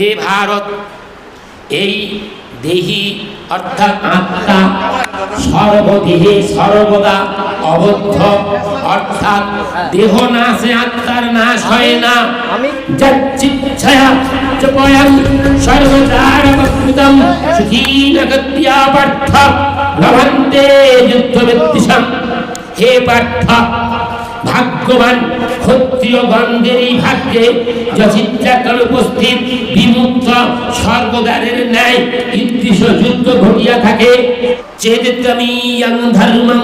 হে ভারত, এই দেহি অর্থাৎ আত্মা সর্বদেহে সর্বদা অবদ্ধ, অর্থাৎ দেহ নাশে আত্মার নাশ হয় না। যচ্ছিচ্ছয়া চপয়ং সর্বদারবকৃতং সুখীন গত্যা পার্থ লভন্তে যুদ্ধবিদ্বিষম। হে পার্থ, ভাগ্যবান ক্ষত্রিয় গণদেরই ভাগ্যে যচিত্রাকার উপস্থিত বিমুক্ত স্বর্গদ্বারের ন্যায় ঈদৃশ যুদ্ধ ঘটিয়া থাকে। চেদিত্তমিয়ং ধর্মং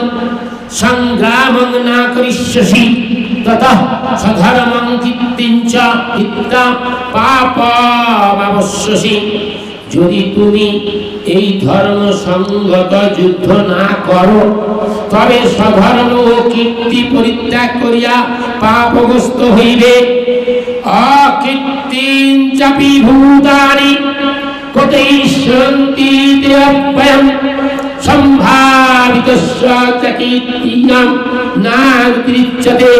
সংগ্রামং না করিষ্যসি ততঃ সধর্মং কীর্তিঞ্চ হিত্বা পাপমাবশ্যসি। যদি তুমি এই ধর্ম সংগত যুদ্ধ না করো, তবে স্বধর্ম ও কীর্তি পরিত্যাগ করিয়া পাপগ্রস্ত হইবে। অকীর্তিঞ্চাপি ভূতানি কোতৈষ্যন্তি তে অব্যয়ম সম্ভাবিতস্য চ কীর্তিনাম নাতিরিচ্যতে।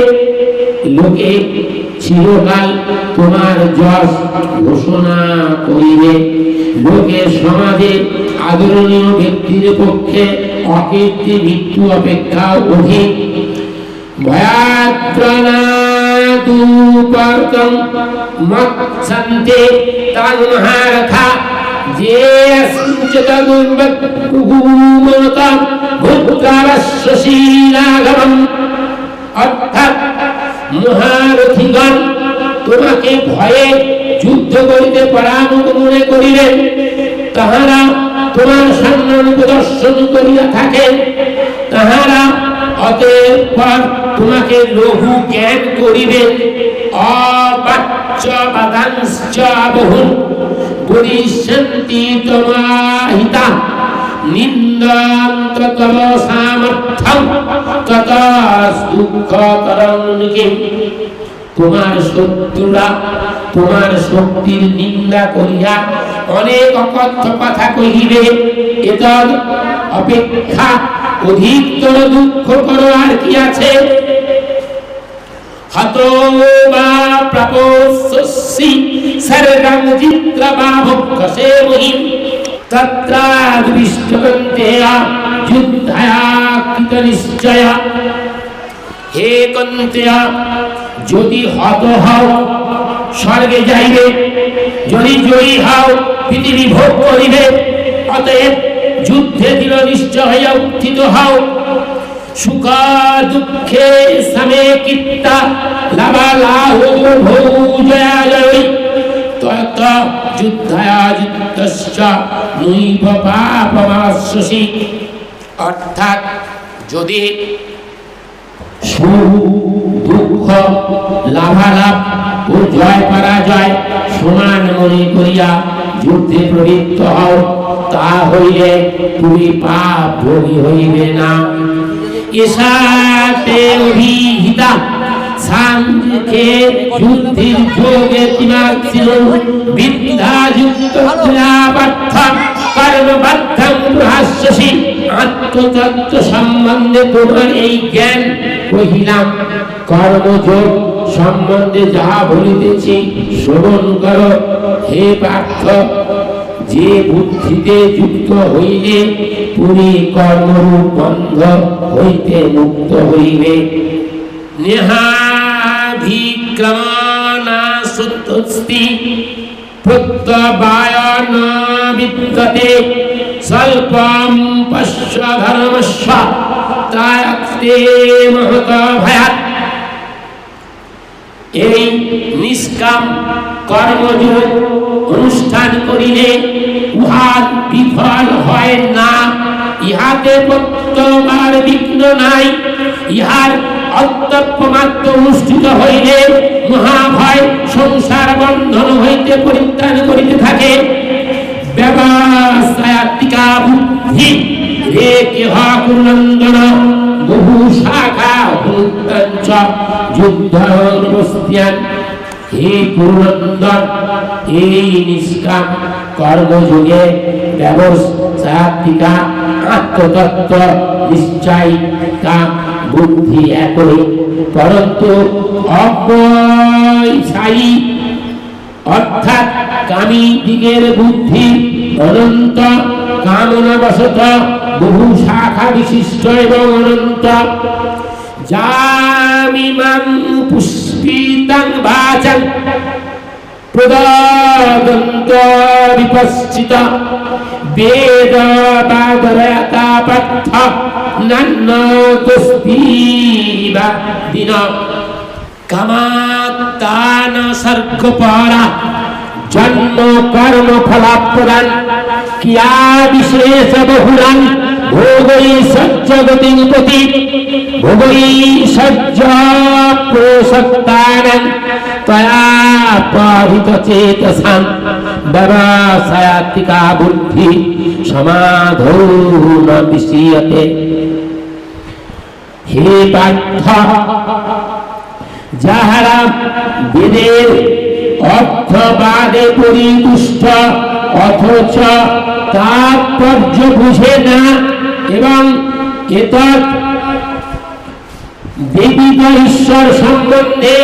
লোকে চিরকাল তোমার যশ ঘোষণা করিবে। লোকের সমাজে আদরণীয় ব্যক্তির পক্ষে অকীর্তি মৃত্যু অপেক্ষা অধিক। ভয়াত্রনাদুপর্তং মৎসন্তে তাং মহারথা যে সিঞ্চতগুমতা ভূত্রাবশ্যশীলাগমম। অর্থাৎ মহারথীগণ তোমাকে ভয়ে যুদ্ধ করিতে পরামুখ করিলেন, তাহারা তোমার সম্মান প্রদর্শন করিয়া থাকেন। তাহারা অতঃপর তোমাকে লঘু জ্ঞান করিবেন। অবাচ্য বাদাংশ্চ বহু গুরিষ্যন্তি তমাহিতা নিন্দান্ত তব সামর্থ্যং ততঃ দুঃখতরং কিম। তোমার শত্রুরা তোমার শক্তির নিন্দা করিয়া অনেক অকথ্য কথা কহিবে। এতদ অপেক্ষা অধিকতর দুঃখকর আর কি আছে? হতো বা প্রাপস্যসি সর্বং চিত্রবাভক্ষসে মহিম তত্রাদৃষ্টকন্তেয়া যুদ্ধায়া কৃতনিশ্চয়া। হে কন্তেয়া, যদি হত হও স্বর্গে যাইবে, যদি জয়ী হও পৃথিবী ভোগ করিবে। অতএব যুদ্ধে দৃঢ় নিশ্চয় হইয়া উত্থিত হও। সুখ দুঃখে সবে কীর্তা লাভালাহো ভৌজয়া জয় তত যুদ্ধায়া যুদ্ধস্য নৈব পাপমাস্যসি। অর্থাৎ যদি সুখ দুঃখ লাভালাভ ও জয় পরাজয় সমান মনে করিয়া যুদ্ধে প্রবৃত্ত হও, তা হইলে তুমি পাপ ভোগী হইবে না। এসাতে অভিহিতা সাংখ্যে যুদ্ধের যোগে তিমার্থিন বিদ্যা যুক্ত পার্থ কর্মবদ্ধং প্রহাস্যসি। আত্মতত্ত্ব সম্বন্ধে তোমার এই জ্ঞান কহিলাম। কর্মযোগ সম্বন্ধে যাহা বলিতেছি শ্রবণ করো। হে পার্থ, যে বুদ্ধিতে যুক্ত হইলে তুমি কর্মরূপ বন্ধ হইতে মুক্ত হইবে। নেহাভিক্রমণা সুতস্তি প্রত্যবায় ন বিদ্যতে স্বল্পম পশ্য ধর্মস্য ত্রায়তে মহত ভয়াৎ। এই নিষ্কাম কর্মযোগ অনুষ্ঠান করিলে উহার বিফল হয় না। ইহাতে প্রত্যবার বিঘ্ন নাই। ইহার অত্যপমাত্র অনুষ্ঠিত হইলে মহাভয় সংসার বন্ধন হইতে পরিত্রাণ করিতে থাকে। ব্যবসায়াত্মিকা বুদ্ধি রে কেহ কুরুনন্দন বহু শাখা ভূতাঞ্চ যুদ্ধবস্ত্যান। হে কুরুনন্দন, এই নিষ্কাম কর্মযোগে ব্যবসায়াত্মিকা আত্মতত্ত্ব নিশ্চয়িকা বুদ্ধি একই, পরন্তু অব্যয়সায়ী অর্থাৎ কামী দিগের বুদ্ধি অনন্ত, কামনা বশত বহু শাখা বিশিষ্ট এবং অনন্ত। যামিমাং পুষ্পিতাং বাচং প্রদদন্ত বিপশ্চিত বেদ বাদরয়তা পার্থ নান্নতস্তিবা দিন কামাত্তান সর্গপরা জন্ম কর্ম ফলাপ্রদান কিয়া বিশেষ বহুলান ভোগৈ সহ্য গতিপতি ভোগৈ সহ্য প্রসক্তানাং তয়া পাহিত চেতসাং ব্যবসায়াত্মিকা বুদ্ধি সমাধৌ ন বিস্মীয়তে। হে পার্থ, যাহারা বেদের অর্থবাদে পরিতুষ্ট অথচ তাৎপর্য বুঝে না এবং এতৎ ব্যতীত ঈশ্বর সম্বন্ধে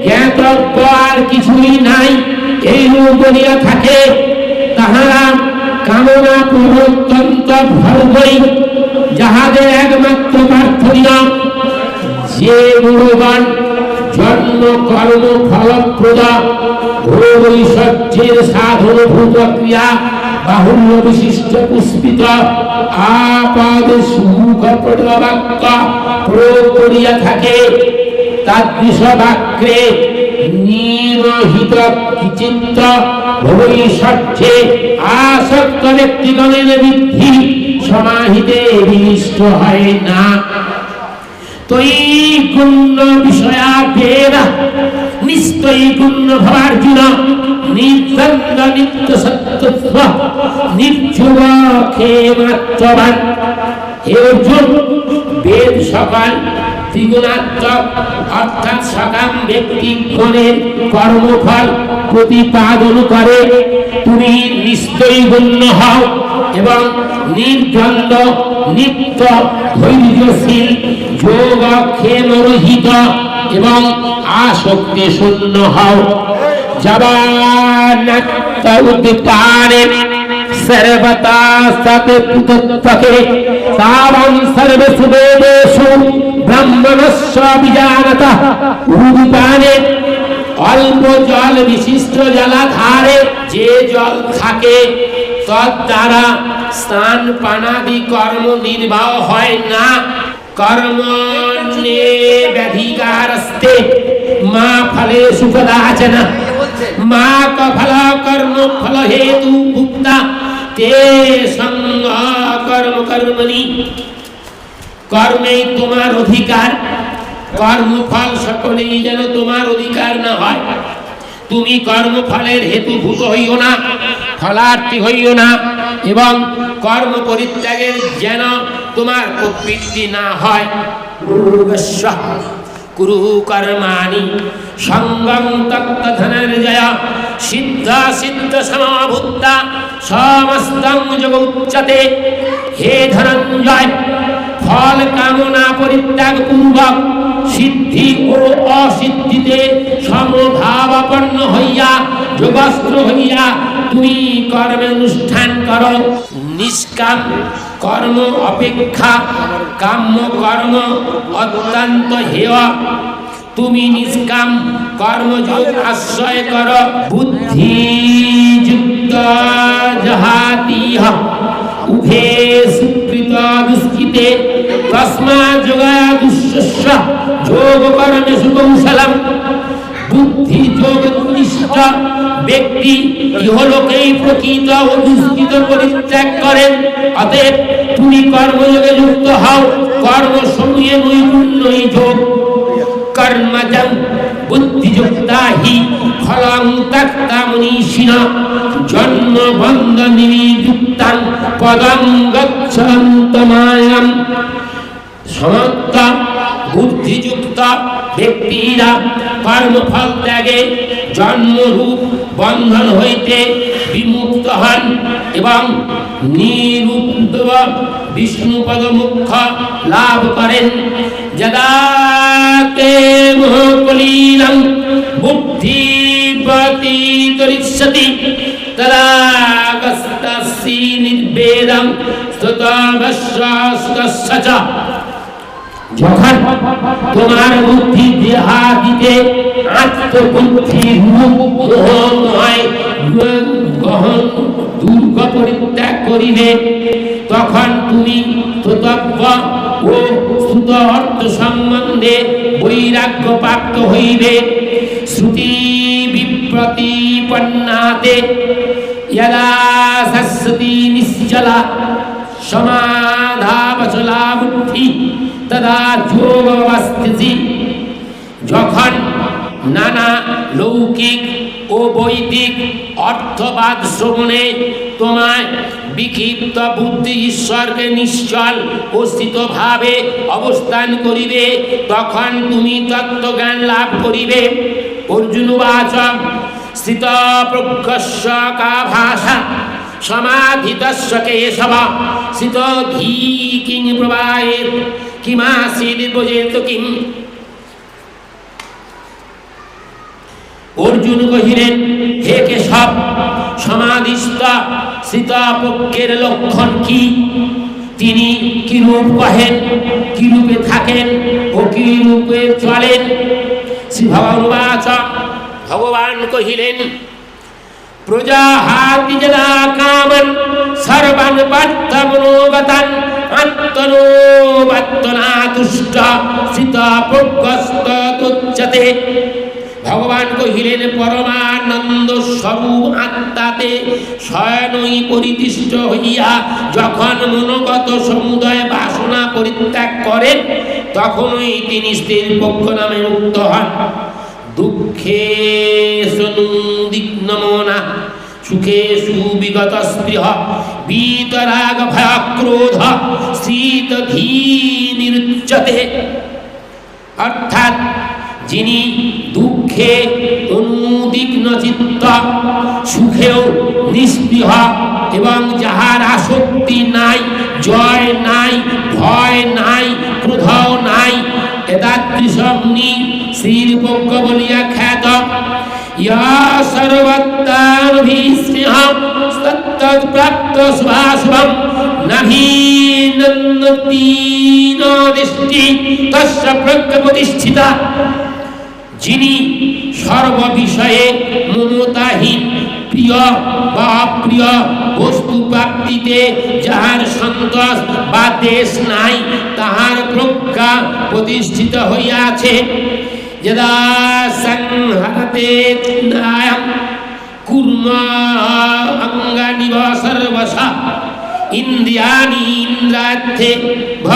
জ্ঞাতব্য আর কিছুই নাই, এইরূপ বলিয়া থাকে, তাহারা কামনা প্রবর্তন্ত ভর্গই, যাহাদের একমাত্র প্রার্থনীয় যে গুণবান জন্ম কর্ম ফলপ্রদ ভোগৈশ্বর্যের সাধনভূত ক্রিয়া বাহুল্য বিশিষ্ট পুষ্পিত আপদ সুমুখপ্রদ বাক্য প্রয়োগ করিয়া থাকে, তাদৃশ বাক্যে নিরহিত চিত্ত ভোগৈশ্বর্যে আসক্ত ব্যক্তিগণের বৃদ্ধি সমাহিতে বিনিষ্ট হয় না। তৈগুণ্য বিষয়া বেদ নিস্তৈগুণ্য ভবার্জুন নির্দ্বন্দ্ব নিত্য সত্যত্ব নির্যুব ক্ষেমাত্মবান। হে অর্জুন, বেদ সকল ত্রিগুণাত্মক অর্থাৎ সকাম ব্যক্তিগণের কর্মফল প্রতিপাদন করে। তুমি নিস্তৈগুণ্য হও এবং নির্দ্বন্দ্ব নিত্য ধৈর্যশীল যোগক্ষেমরহিত এবং আসক্তি শূন্য হও। জবানাত্ত উদ্দীপ্তানে সর্বতা সতপুতত্বকে তাবং সর্বসু বেদেষু ব্রহ্মণস্য বিজানতঃ। উদ্দীপানে অল্প জল বিশিষ্ট জলাধারে যে জল থাকে তদ দ্বারা স্নান পানাদি কর্ম নির্বাহ হয় না। কর্মণ্যে ব্যাধিকারস্তে মা ফলেষু কদাচন মা কফল কর্ম ফল হেতু ভুক্তা তে সঙ্গ কর্ম কর্মণি। কর্মেই তোমার অধিকার, কর্মফল সকলেই যেন তোমার অধিকার না হয়। তুমি কর্মফলের হেতুভূত হইও না, ফলার্থী হইও না এবং কর্ম পরিত্যাগের যেন তোমার প্রবৃত্তি না হয়। কুরু কর্মাণি সঙ্গং তক্ত ধনঞ্জয় সিদ্ধ সিদ্ধ সমভূতা সমস্তং যোগ উচ্যতে। হে ধনঞ্জয়, ফল কামনা পরিত্যাগ পূর্বক সিদ্ধি ও অসিদ্ধিতে সমভাবাপন্ন হইয়া যোগস্থ হইয়া তুমি কর্মে অনুষ্ঠান করো। নিষ্কাম কর্ম অপেক্ষা কাম্য কর্ম অত্যন্ত হেয়। তুমি নিষ্কাম কর্মযোগ আশ্রয় কর। বুদ্ধিযুক্ত জহাতিহ উভে সুকৃত দুষ্কৃতে তস্মা যোগা দুঃশস্য যোগ কর্মে সুকৌশলম। বুদ্ধি যোগ নিষ্ঠ ব্যক্তি ইহলোকেই প্রকৃত ও দুষ্কৃত পরিত্যাগ করেন। অতএব তুমি কর্মযোগে যুক্ত হও। কর্মসমূহে নৈপুণ্যই যোগ। কর্মজং বুদ্ধিযুক্তা হি ফলং ত্যক্তা মনীষিণঃ জন্ম বন্ধ নিযুক্তাং পদং গচ্ছন্তমায়ম। সমস্ত বুদ্ধিযুক্ত ব্যক্তিরা কর্মফল ত্যাগে জন্মরূপ বন্ধন হইতে বিমুক্ত হন এবং নিরুদ্ধ বিষ্ণুপদ মুখ্য লাভ করেন। যদা তে মোহকলীলং বুদ্ধিবতীত চরিষ্যতি তদাগস্তাসি নির্বেদং স্ততবস্য চ। যখন তোমার বুদ্ধি দেহাদিতে আত্মবুদ্ধি মোহময় গহন দুর্গ পরিত্যাগ করিবে, তখন তুমি তত্ত্ব ও শ্রুত অর্থ সম্বন্ধে বৈরাগ্য প্রাপ্ত হইবে। শ্রুতি বিপ্রতিপন্নাতে যদা সস্যতি নিশ্চলা সমাধাবচলা বুদ্ধি তদা যোগবস্থিতি। যখন নানা লৌকিক ও বৈদিক অর্থবাদ শ্রবণে তোমায় বিক্ষিপ্ত বুদ্ধি ঈশ্বরকে নিশ্চল ও স্থিতভাবে অবস্থান করিবে, তখন তুমি তত্ত্বজ্ঞান লাভ করিবে। অর্জুন উবাচ স্থিত প্রজ্ঞস্য কা ভাষা সমাধিতস্য কেশব স্থিত ধী কিং প্রবায়েৎ কিমাসীদ্ কিম। অর্জুন কহিলেন, হে কেশব, সমাধিস্থ স্থিতপ্রজ্ঞের লক্ষণ কি? তিনি কিরূপ কহেন, কিরূপে থাকেন ও কিরূপে চলেন? শ্রী ভগবানুবাচ, ভগবান কহিলেন, প্রজাহাতি যদা কামন সর্বান পার্থমনোগতান আত্মনোবত্তনাতুষ্ট স্থিতপ্রজ্ঞস্ততুচ্যতে। ভগবান কহিলেন, পরমানন্দ স্বরূপ আত্মাতে স্বয়নই পরিতুষ্ট হইয়া যখন মনোগত সমুদয় বাসনা পরিত্যাগ করেন, তখনই তিনি স্থিরপ্রজ্ঞ নামে মুক্ত হন। দুঃখে সনুদিগ্নমনা সুখেষু বিগত স্পৃহ বীতরাগ ভয় ক্রোধ শীত ধী নিরুচ্যতে। অর্থাৎ যিনি দুঃখে অনুদিগ্ন চিত্ত, সুখেও নিস্পৃহ এবং যাহার আসক্তি নাই, জয় নাই, ভয় নাই, ক্রোধ নাই, এতাদৃশ মুনি স্থিরপ্রজ্ঞ বলিয়া খ্যাত। ইয়া সর্বত্রাভিস্পৃহঃ তত্তৎপ্রাপ্ত শুভাশুভং নাভিনন্দতি ন দৃষ্টি তস্য প্রজ্ঞা প্রতিষ্ঠিতা। যিনি সর্ববিষয়ে মমতাহীন, প্রিয় বা অপ্রিয় বস্তু প্রাপ্তিতে যাহার সন্তোষ বা দেশ নাই, তাহার প্রজ্ঞা প্রতিষ্ঠিত হইয়াছে। যদা সংহরতে নায়ম কুর্ম অঙ্গানিব সর্বশঃ ইন্দ্রিয়াণি ইন্দ্রার্থে ভ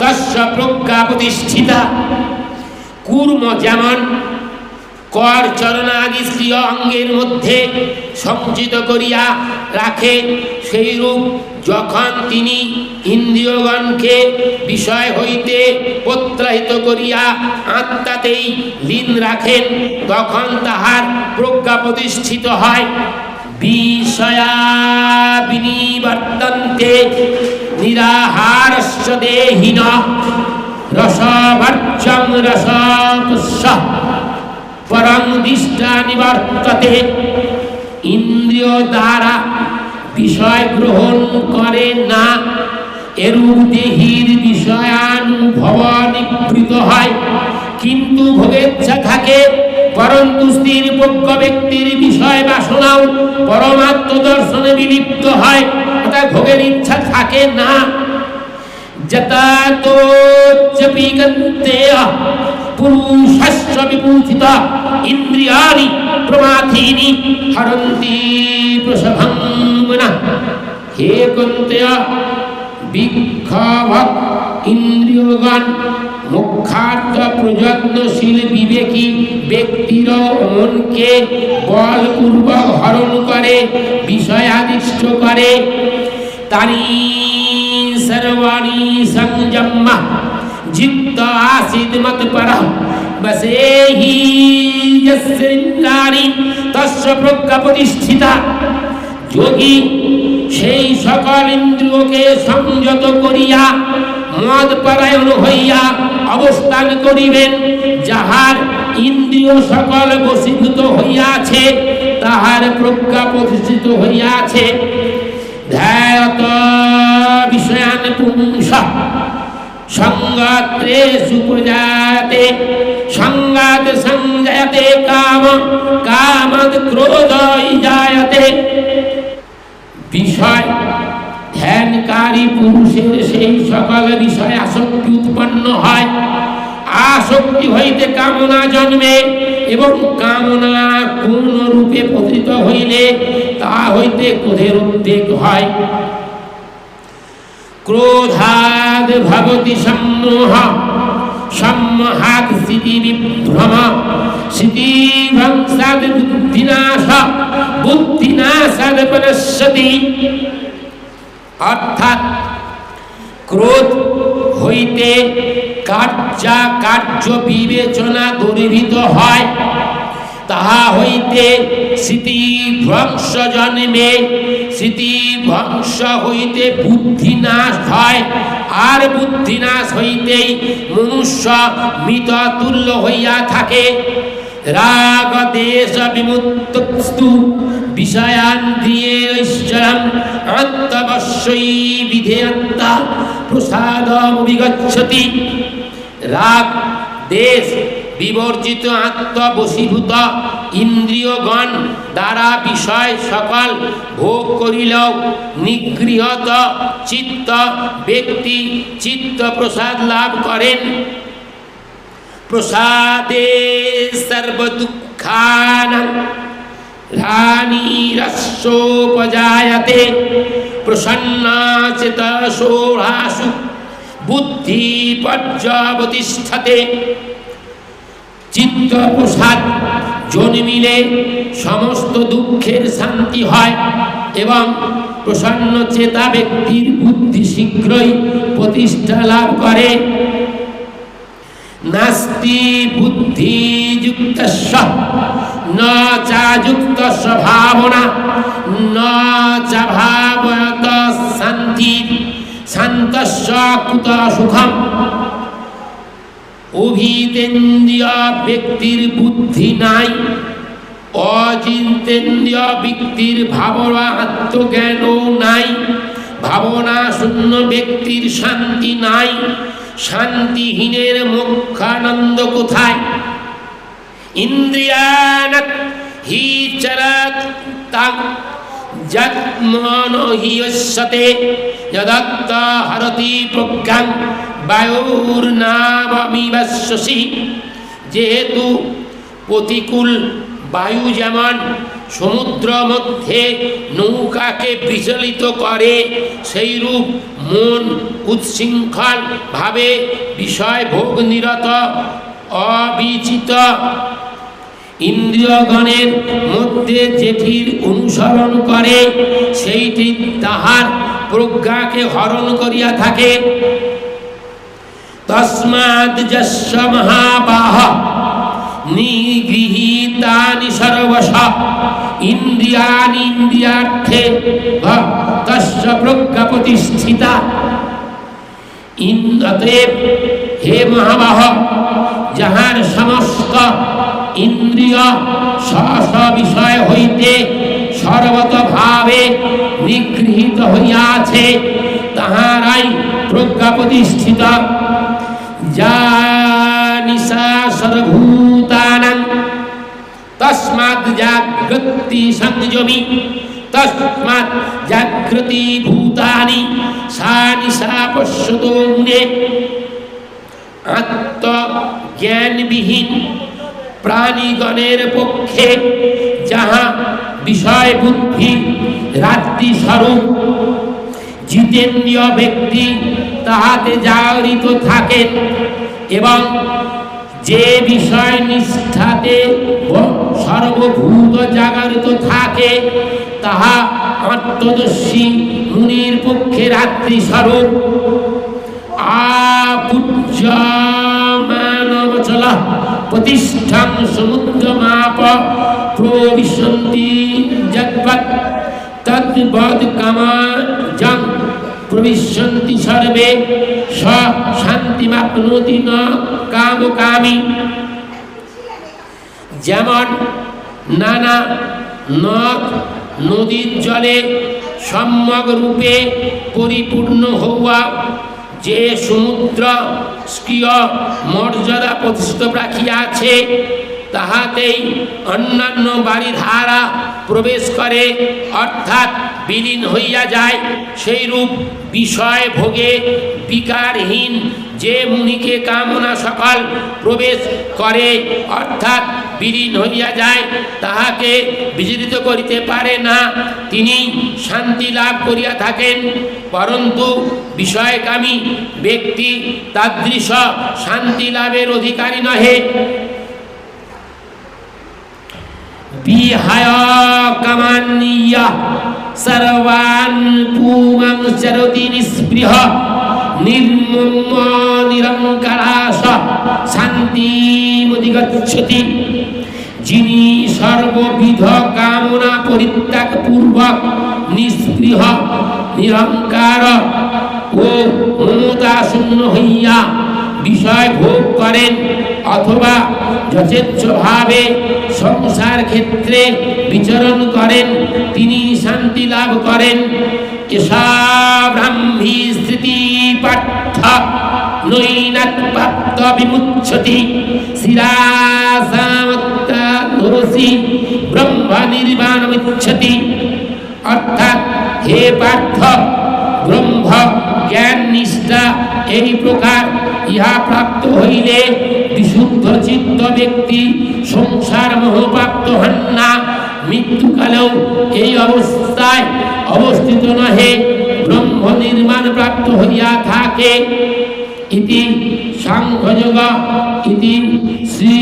তস্য প্রজ্ঞা প্রতিষ্ঠিতা। কুর্ম যেমন কর চরণাদি স্ত্রীয় অঙ্গের মধ্যে সঞ্চিত করিয়া রাখে, সেইরূপ যখন তিনি ইন্দ্রিয়গণকে বিষয় হইতে প্রত্যাহিত করিয়া আত্মাতেই লীন রাখেন, তখন তাহার প্রজ্ঞা প্রতিষ্ঠিত হয়। বিষয়া বিনিবর্তন্তে নিরাহারস্য দেহিনঃ রসভর্জং রসপুষ্যঃ পরং দৃষ্টা নিবর্ততে। ইন্দ্রিয় দ্বারা বিষয় গ্রহণ করে না, এরূপ দেহির বিষয়ানুভব নিবৃত হয়, কিন্তু ভোগেচ্ছা থাকে। পরন্তু স্থিরপ্রজ্ঞ ব্যক্তির বিষয় বাসনাও পরমাত্ম দর্শনে বিলিপ্ত হয়, অর্থাৎ ভোগের ইচ্ছা থাকে না। যতাতোচ্চপি গন্তেয় পুরুষস্য বিপূজিত ইন্দ্রিয়াণি প্রমাথিনি হরন্তি প্রসভং মনঃ। হে কন্তেয়, বিক্ষোভক ইন্দ্রিয়গণ মুখ্যার্থ প্রযত্নশীল বিবেকী ব্যক্তির মনকে বলপূর্বক হরণ করে, বিষয়াদিষ্ট করে। তানি সর্বাণি সংযম্য জিত্ত আসিদ মৎপরঃ বসেহি যস্যেন্দ্রাণি তস্য প্রজ্ঞা প্রতিষ্ঠিতা। যোগী সেই সকল ইন্দ্রিয়কে সংযত করিয়া মদ পরায়ণ হইয়া অবস্থান করিবেন, যাহার ইন্দ্রিয় সকল বশীভূত হইয়াছে, তাহার প্রজ্ঞা প্রতিষ্ঠিত হইয়াছে। ধ্যায়ত বিষয়ান পুংস সঙ্গত্রেষু প্রজায়তে, সঙ্গাৎ সংজায়তে কাম, কামাৎ ক্রোধ জায়তে। বিষয় ধ্যানকারী পুরুষের সেই সকল বিষয় আসক্তি উৎপন্ন হয়। আসক্তি হইতে কামনা জন্মে, এবং কামনা কোন রূপে পতিত হইলে তা হইতে ক্রোধের উদ্রেক হয়। ক্রোধাদ ভবতি সম্মোহ, সম্মোহাৎ স্থিতি বিভ্রম, স্থিতিভ্রংসাৎ বুদ্ধিনাশ, বুদ্ধিনাশাৎ বিনশ্যতি। অর্থাৎ ক্রোধ হইতে কার্য বিবেচনা দূরীভূত হয়, তাহা হইতে স্মৃতিভ্রংশ জন্মে, স্মৃতিভ্রংশ হইতে বুদ্ধিনাশ হয়, আর বুদ্ধিনাশ হইতেই মনুষ্য মৃত তুল্য হইয়া থাকে। রাগ দেশ বিমুক্তস্তু বিষয়ান্দ্রিয়েশ্বরম আত্মবশ্যই বিধেয়ত্তা প্রসাদমভিগচ্ছতি। রাগ দেশ বিবর্জিত আত্মবশীভূত ইন্দ্রিয়গণ দ্বারা বিষয় সকল ভোগ করিলেও নিগৃহত চিত্ত ব্যক্তি চিত্ত প্রসাদ লাভ করেন। প্রসাদে সর্বদুঃখানাং রানিরস্যোপজায়তে, প্রসন্নচেতসোহাসু বুদ্ধি পর্যবতিষ্ঠতে। চিত্ত প্রসাদ জন্মিলে সমস্ত দুঃখের শান্তি হয়, এবং প্রসন্ন চেতা ব্যক্তির বুদ্ধি শীঘ্রই প্রতিষ্ঠা লাভ করে। নাস্তি বুদ্ধি যুক্তস্য ন চা যুক্তস্য ভাবনা, ন চা ভাবয়ত শান্তি, শান্তস্য কুত সুখম। অভিতেন্দ্রিয় ব্যক্তির বুদ্ধি নাই, অচিন্তেন্দ্রিয় ব্যক্তির ভাবনা আত্মজ্ঞানও নাই, ভাবনা শূন্য ব্যক্তির শান্তি নাই। শান্তিহীনের মোক্ষানন্দ কোথায়? ইন্দ্রিয়ানাৎ হি চরৎ তাং যৎমনো হি যস্যতে, যদত্ত হরতি প্রজ্ঞাং বায়ুর্নাবমিবশ্যসি। যেহেতু প্রতিকূল বায়ু যেমন সমুদ্র মধ্যে নৌকাকে বিচলিত করে, সেইরূপ মন উচ্ছৃঙ্খল ভাবে বিষয় ভোগ নিরত অবিচিত ইন্দ্রিয়গণের মধ্যে যেটির অনুসরণ করে, সেইটি তাহার প্রজ্ঞাকে হরণ করিয়া থাকে। তস্মাৎ যস্য মহাবাহ নিগৃহীতানি সর্বশঃ ইন্দ্রিয়াণি ইন্দ্রিয়ার্থে তস্য প্রজ্ঞা প্রতিষ্ঠিতা। অতএব হে মহাবাহ, যাহার সমস্ত ইন্দ্রিয় স্ব বিষয় হইতে সর্বতভাবে নিগৃহীত হইয়াছে, তাহারাই প্রজ্ঞা প্রতিষ্ঠিত। জানিসা সর্বভূতানাং তস্মাৎ জাগ্রতি সংযমি, তস্মাৎ জাগ্রতি ভূতানি সা নিশা পশ্যতো মুনে। আত্মজ্ঞানবিহীন প্রাণীগণের পক্ষে যাহা বিষয় বুদ্ধি রাত্রি স্বরূপ, জিতেন্দ্রীয় ব্যক্তি তাহাতে জাগরিত থাকেন, এবং যে বিষয় নিষ্ঠাতে সর্বভূত জাগরিত থাকে তাহা আত্মদর্শী মুনির পক্ষে রাত্রি স্বরূপ। আপূজ্যমানবচল প্রতিষ্ঠান সমুদ্রমাপ প্রবিশন্তি যদ্বৎ তদ্বৎ কামাজং প্রবিশন্তি সর্বে স শান্তিমাপ্নোতি ন কামকামী। যেমন নানা নদ নদীর জলে সম্যক রূপে পরিপূর্ণ হওয়া, যে সমুদ্র স্বীয় মর্যাদা প্রতিষ্ঠিত রাখিয়াছে, তাহাতেই অন্যান্য বারিধারা প্রবেশ করে, অর্থাৎ বিলীন হইয়া যায়। সেই রূপ বিষয় ভোগে বিকারহীন যে মুনিকে কামনা সকল প্রবেশ করে, অর্থাৎ বিলীন হইয়া যায়, তাহাকে বিচলিত করিতে পারে না, তিনি শান্তি লাভ করিয়া থাকেন। পরন্তু বিষয়কামী ব্যক্তি তাদৃশ শান্তি লাভের অধিকারী নহে। বিহায় কামান্নিয়া সর্বান পুমাং চরতি নিস্পৃহ নির্মম নিরঙ্কারাস শান্তিমধিগচ্ছতি। যিনি সর্ববিধ কামনা পরিত্যাগ পূর্বক নিস্পৃহ নিরঙ্কার ও মমতা শূন্য হইয়া বিষয় ভোগ করেন, অথবা যথেচ্ছভাবে সংসার ক্ষেত্রে বিচরণ করেন, তিনি শান্তি লাভ করেন। এষা ব্রাহ্মী স্থিতি পার্থ নৈনাৎ প্রাপ্ত বিমুচ্ছতি শিরাসামত্তাদোষী ব্রহ্ম নির্বাণমিচ্ছতি। অর্থাৎ হে পার্থ, ব্রহ্ম জ্ঞান নিষ্ঠা এই প্রকার ইহা প্রাপ্ত হইলে বিশুদ্ধ চিত্ত ব্যক্তি সংসার মোহপ্রাপ্ত হন না, মৃত্যুকালেও এই অবস্থায় অবস্থিত নহে, ব্রহ্ম নির্মাণ প্রাপ্ত হইয়া থাকে। ইতি সাংখ্যযোগ ইতি শ্রী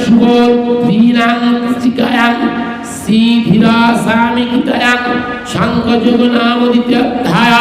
সুবীরাং শ্রীধীরা স্বামী গীতায়াং সাংখ্যযোগ নাম দ্বিতীয় অধ্যায়।